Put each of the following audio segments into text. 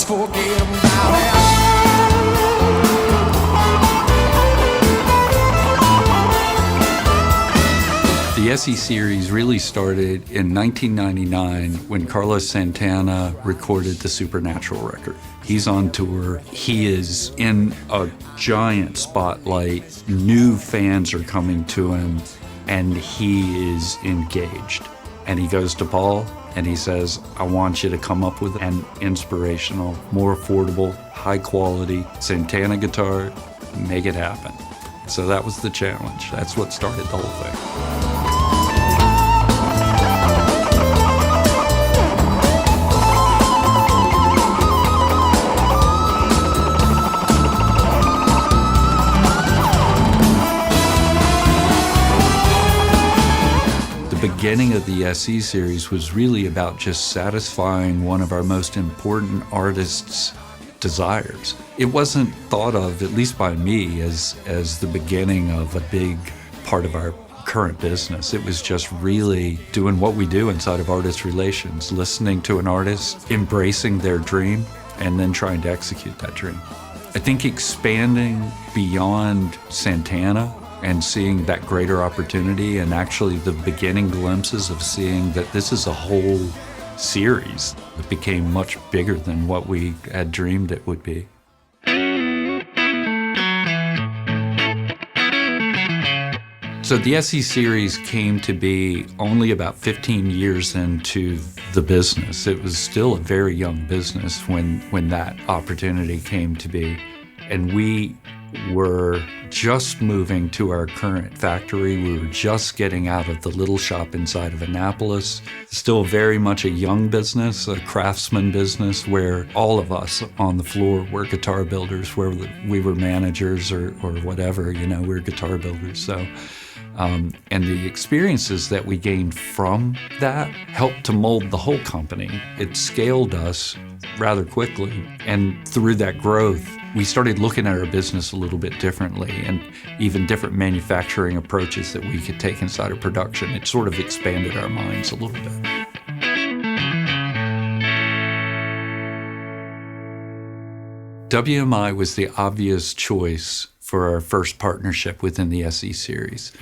just forget about it. The SE Series really started in 1999 when Carlos Santana recorded the Supernatural record. He's on tour. He is in a giant spotlight. New fans are coming to him, and he is engaged. And he goes to Paul and he says, I want you to come up with an inspirational, more affordable, high quality Santana guitar, make it happen. So that was the challenge. That's what started the whole thing. The beginning of the SE Series was really about just satisfying one of our most important artists' desires. It wasn't thought of, at least by me, as the beginning of a big part of our current business. It was just really doing what we do inside of artist relations, listening to an artist, embracing their dream, and then trying to execute that dream. I think expanding beyond Santana and seeing that greater opportunity and actually the beginning glimpses of seeing that this is a whole series that became much bigger than what we had dreamed it would be. So the SE Series came to be only about 15 years into the business. It was still a very young business when that opportunity came to be. And we were just moving to our current factory. We were just getting out of the little shop inside of Annapolis. Still very much a young business, a craftsman business where all of us on the floor were guitar builders, where we were managers or whatever, we're guitar builders. So, and the experiences that we gained from that helped to mold the whole company. It scaled us rather quickly. And through that growth, we started looking at our business a little bit differently and even different manufacturing approaches that we could take inside of production. It sort of expanded our minds a little bit. WMI was the obvious choice for our first partnership within the SE Series.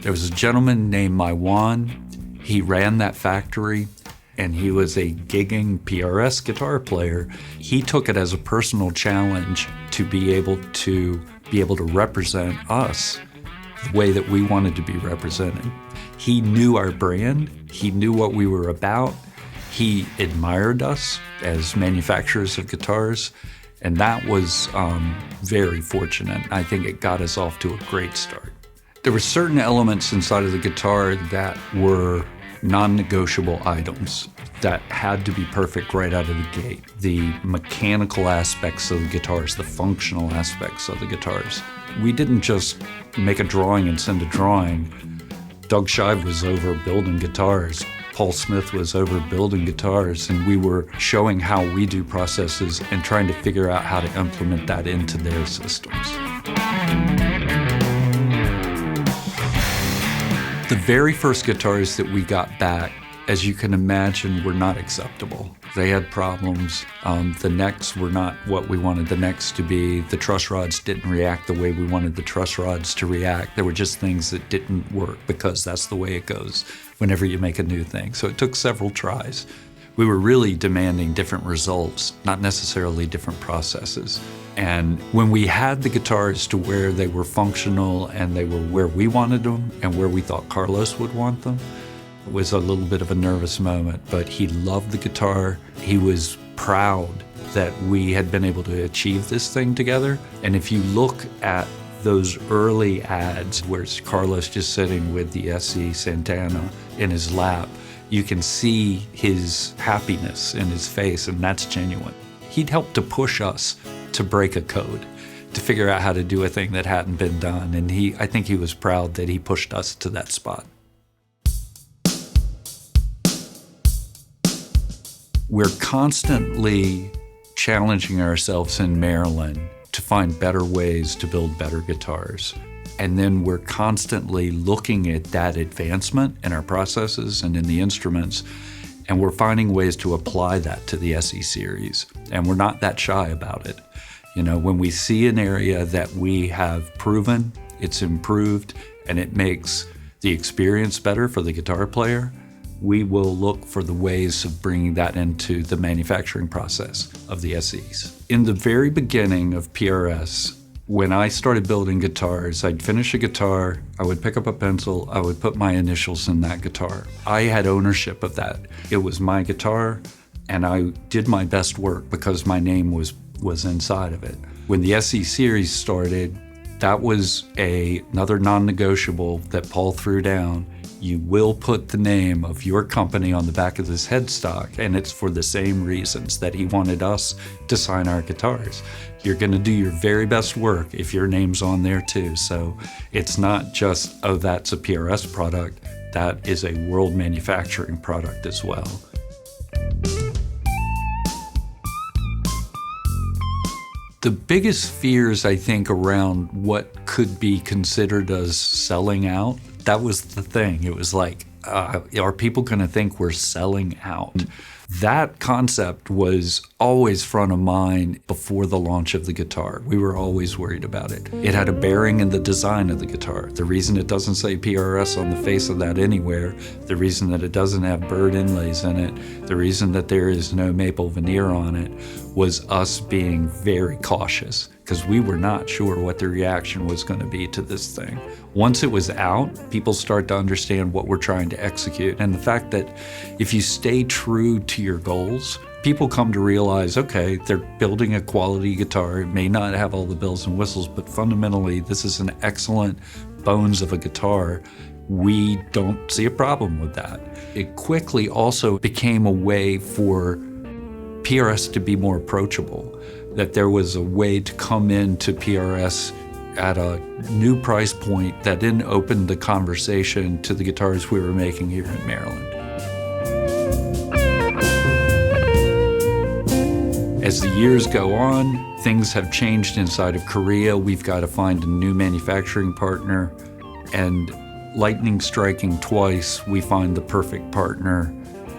There was a gentleman named Maiwan. He ran that factory, and he was a gigging PRS guitar player. He took it as a personal challenge to be able to represent us the way that we wanted to be represented. He knew our brand. He knew what we were about. He admired us as manufacturers of guitars, and that was very fortunate. I think it got us off to a great start. There were certain elements inside of the guitar that were non-negotiable items that had to be perfect right out of the gate. The mechanical aspects of the guitars, the functional aspects of the guitars. We didn't just make a drawing and send a drawing. Doug Shive was over building guitars. Paul Smith was over building guitars, and we were showing how we do processes and trying to figure out how to implement that into their systems. The very first guitars that we got back, as you can imagine, were not acceptable. They had problems. The necks were not what we wanted the necks to be. The truss rods didn't react the way we wanted the truss rods to react. There were just things that didn't work because that's the way it goes whenever you make a new thing. So it took several tries. We were really demanding different results, not necessarily different processes. And when we had the guitars to where they were functional and they were where we wanted them and where we thought Carlos would want them, it was a little bit of a nervous moment, but he loved the guitar. He was proud that we had been able to achieve this thing together. And if you look at those early ads where it's Carlos just sitting with the SE Santana in his lap, you can see his happiness in his face, and that's genuine. He'd helped to push us to break a code, to figure out how to do a thing that hadn't been done. And I think he was proud that he pushed us to that spot. We're constantly challenging ourselves in Maryland to find better ways to build better guitars. And then we're constantly looking at that advancement in our processes and in the instruments And we're finding ways to apply that to the SE Series. And we're not that shy about it. You know, when we see an area that we have proven, it's improved, and it makes the experience better for the guitar player, we will look for the ways of bringing that into the manufacturing process of the SEs. In the very beginning of PRS, when I started building guitars, I'd finish a guitar, I would pick up a pencil, I would put my initials in that guitar. I had ownership of that. It was my guitar, and I did my best work because my name was inside of it. When the SE Series started, that was another non-negotiable that Paul threw down. You will put the name of your company on the back of this headstock, and it's for the same reasons that he wanted us to sign our guitars. You're gonna do your very best work if your name's on there too. So it's not just, oh, that's a PRS product, that is a world manufacturing product as well. The biggest fears, I think, around what could be considered as selling out, that was the thing. It was like, are people gonna think we're selling out? That concept was always front of mind before the launch of the guitar. We were always worried about it. It had a bearing in the design of the guitar. The reason it doesn't say PRS on the face of that anywhere, the reason that it doesn't have bird inlays in it, the reason that there is no maple veneer on it, was us being very cautious because we were not sure what the reaction was going to be to this thing. Once it was out, people start to understand what we're trying to execute. And the fact that if you stay true to your goals, people come to realize, okay, they're building a quality guitar. It may not have all the bells and whistles, but fundamentally, this is an excellent bones of a guitar. We don't see a problem with that. It quickly also became a way for PRS to be more approachable, that there was a way to come into PRS at a new price point that didn't open the conversation to the guitars we were making here in Maryland. As the years go on, things have changed inside of Korea. We've got to find a new manufacturing partner, and lightning striking twice, we find the perfect partner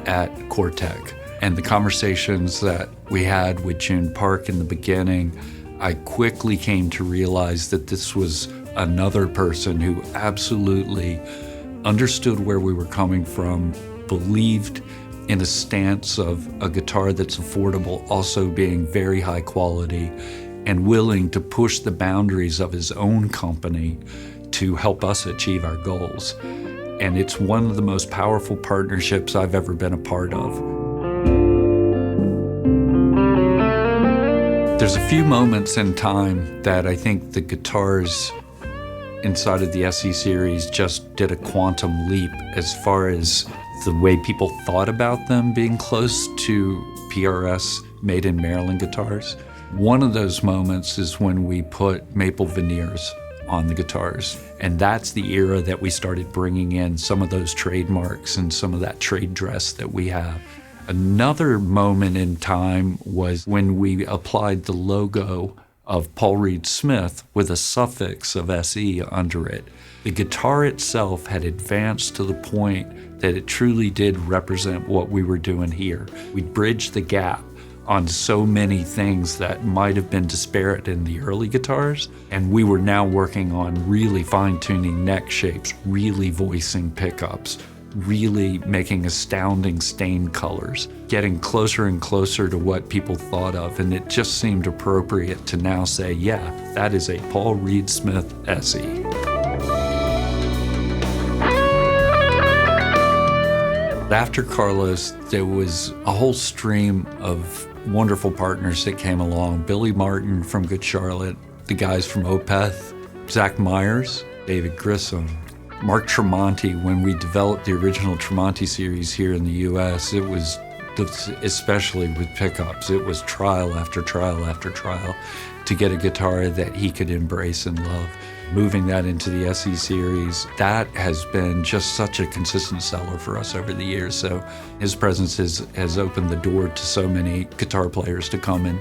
at Cortec. And the conversations that we had with June Park in the beginning, I quickly came to realize that this was another person who absolutely understood where we were coming from, believed in a stance of a guitar that's affordable, also being very high quality, and willing to push the boundaries of his own company to help us achieve our goals. And it's one of the most powerful partnerships I've ever been a part of. There's a few moments in time that I think the guitars inside of the SE Series just did a quantum leap as far as the way people thought about them being close to PRS made in Maryland guitars. One of those moments is when we put maple veneers on the guitars. And that's the era that we started bringing in some of those trademarks and some of that trade dress that we have. Another moment in time was when we applied the logo of Paul Reed Smith with a suffix of SE under it. The guitar itself had advanced to the point that it truly did represent what we were doing here. We bridged the gap on so many things that might have been disparate in the early guitars, and we were now working on really fine-tuning neck shapes, really voicing pickups, really making astounding stain colors, getting closer and closer to what people thought of, and it just seemed appropriate to now say, yeah, that is a Paul Reed Smith SE. After Carlos, there was a whole stream of wonderful partners that came along. Billy Martin from Good Charlotte, the guys from Opeth, Zach Myers, David Grissom, Mark Tremonti. When we developed the original Tremonti series here in the US, it was, especially with pickups, it was trial after trial after trial to get a guitar that he could embrace and love. Moving that into the SE series, that has been just such a consistent seller for us over the years. So his presence has opened the door to so many guitar players to come and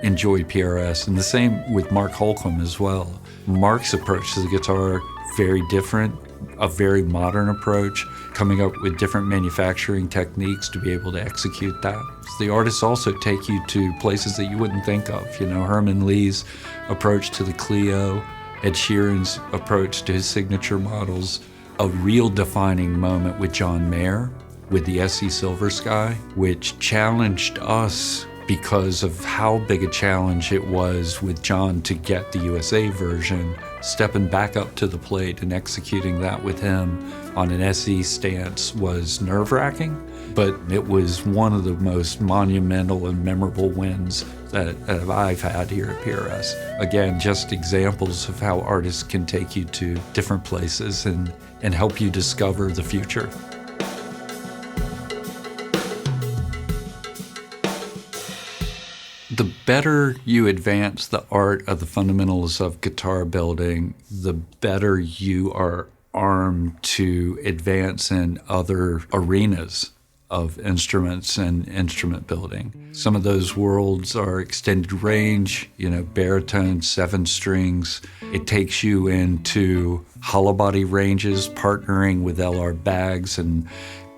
enjoy PRS. And the same with Mark Holcomb as well. Mark's approach to the guitar, very different. a very modern approach, coming up with different manufacturing techniques to be able to execute that. The artists also take you to places that you wouldn't think of. Herman Lee's approach to the Clio, Ed Sheeran's approach to his signature models, a real defining moment with John Mayer with the SE Silver Sky, which challenged us because of how big a challenge it was with John to get the USA version. Stepping back up to the plate and executing that with him on an SE stance was nerve-wracking, but it was one of the most monumental and memorable wins that I've had here at PRS. Again, just examples of how artists can take you to different places and help you discover the future. The better you advance the art of the fundamentals of guitar building, the better you are armed to advance in other arenas of instruments and instrument building. Some of those worlds are extended range, baritone, 7 strings. It takes you into hollow body ranges, partnering with LR Baggs and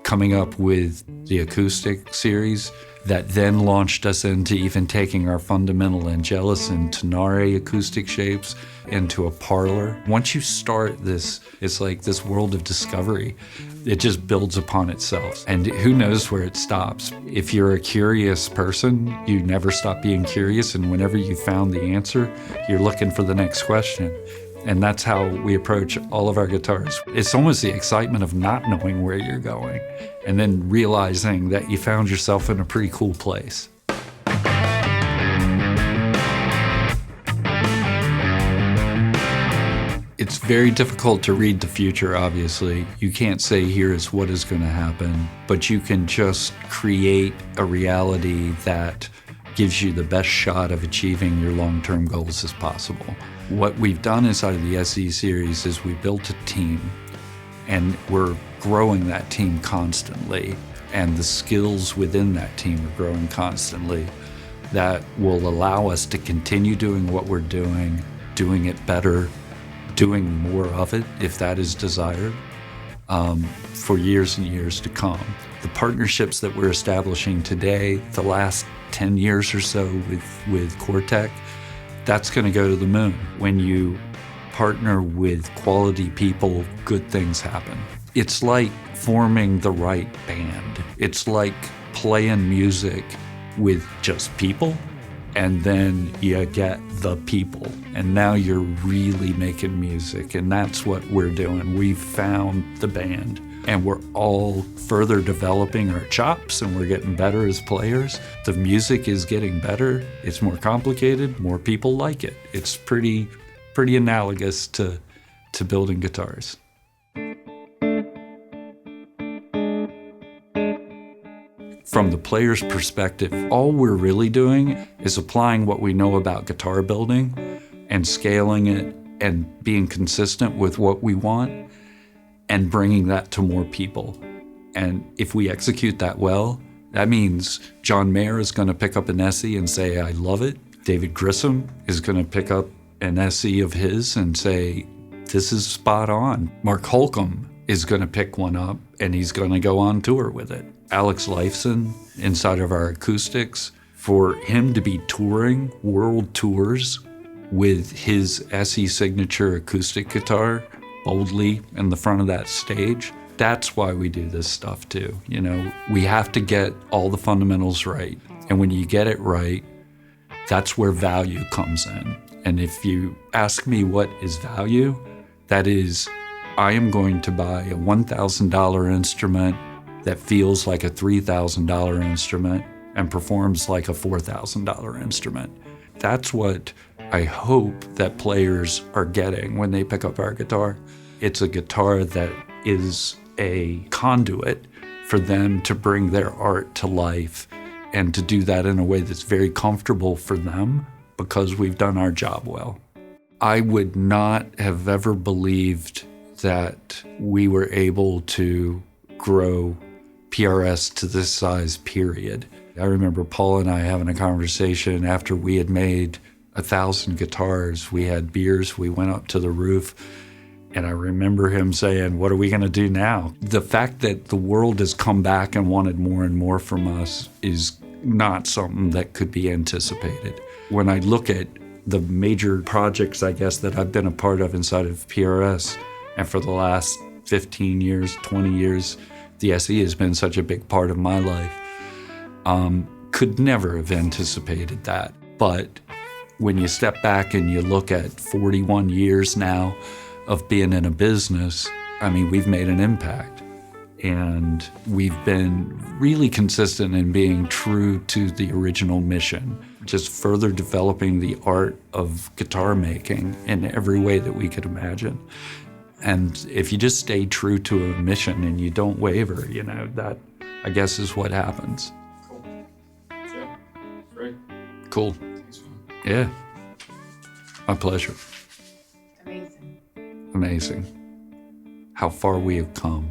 coming up with the acoustic series. That then launched us into even taking our fundamental Angelus and Tenare acoustic shapes into a parlor. Once you start this, it's like this world of discovery. It just builds upon itself. And who knows where it stops. If you're a curious person, you never stop being curious. And whenever you found the answer, you're looking for the next question. And that's how we approach all of our guitars. It's almost the excitement of not knowing where you're going and then realizing that you found yourself in a pretty cool place. It's very difficult to read the future, obviously. You can't say here is what is going to happen, but you can just create a reality that gives you the best shot of achieving your long-term goals as possible. What we've done inside of the SE Series is we built a team, and we're growing that team constantly, and the skills within that team are growing constantly that will allow us to continue doing what we're doing it better, doing more of it if that is desired, for years and years to come. The partnerships that we're establishing today, the last 10 years or so with Cortec, that's going to go to the moon. When you partner with quality people, good things happen. It's like forming the right band. It's like playing music with just people, and then you get the people. And now you're really making music, and that's what we're doing. We've found the band, and we're all further developing our chops, and we're getting better as players. The music is getting better. It's more complicated. More people like it. It's pretty analogous to building guitars. From the player's perspective, all we're really doing is applying what we know about guitar building and scaling it and being consistent with what we want and bringing that to more people. And if we execute that well, that means John Mayer is going to pick up an SE and say, I love it. David Grissom is going to pick up an SE of his and say, this is spot on. Mark Holcomb is going to pick one up and he's going to go on tour with it. Alex Lifeson, inside of our acoustics, for him to be touring world tours with his SE signature acoustic guitar boldly in the front of that stage, that's why we do this stuff too. We have to get all the fundamentals right. And when you get it right, that's where value comes in. And if you ask me what is value, that is, I am going to buy a $1,000 instrument that feels like a $3,000 instrument and performs like a $4,000 instrument. That's what I hope that players are getting when they pick up our guitar. It's a guitar that is a conduit for them to bring their art to life and to do that in a way that's very comfortable for them because we've done our job well. I would not have ever believed that we were able to grow PRS to this size, period. I remember Paul and I having a conversation after we had made 1,000 guitars. We had beers, we went up to the roof, And I remember him saying, what are we going to do now? The fact that the world has come back and wanted more and more from us is not something that could be anticipated. When I look at the major projects, I guess, that I've been a part of inside of PRS, and for the last 15 years, 20 years, the SE has been such a big part of my life, could never have anticipated that. But when you step back and you look at 41 years now of being in a business, I mean, we've made an impact. And we've been really consistent in being true to the original mission, just further developing the art of guitar making in every way that we could imagine. And if you just stay true to a mission and you don't waver, you know, that, I guess, is what happens. Cool. Yeah, great. Cool. Thanks, man. Yeah. My pleasure. Amazing. Amazing. How far we have come.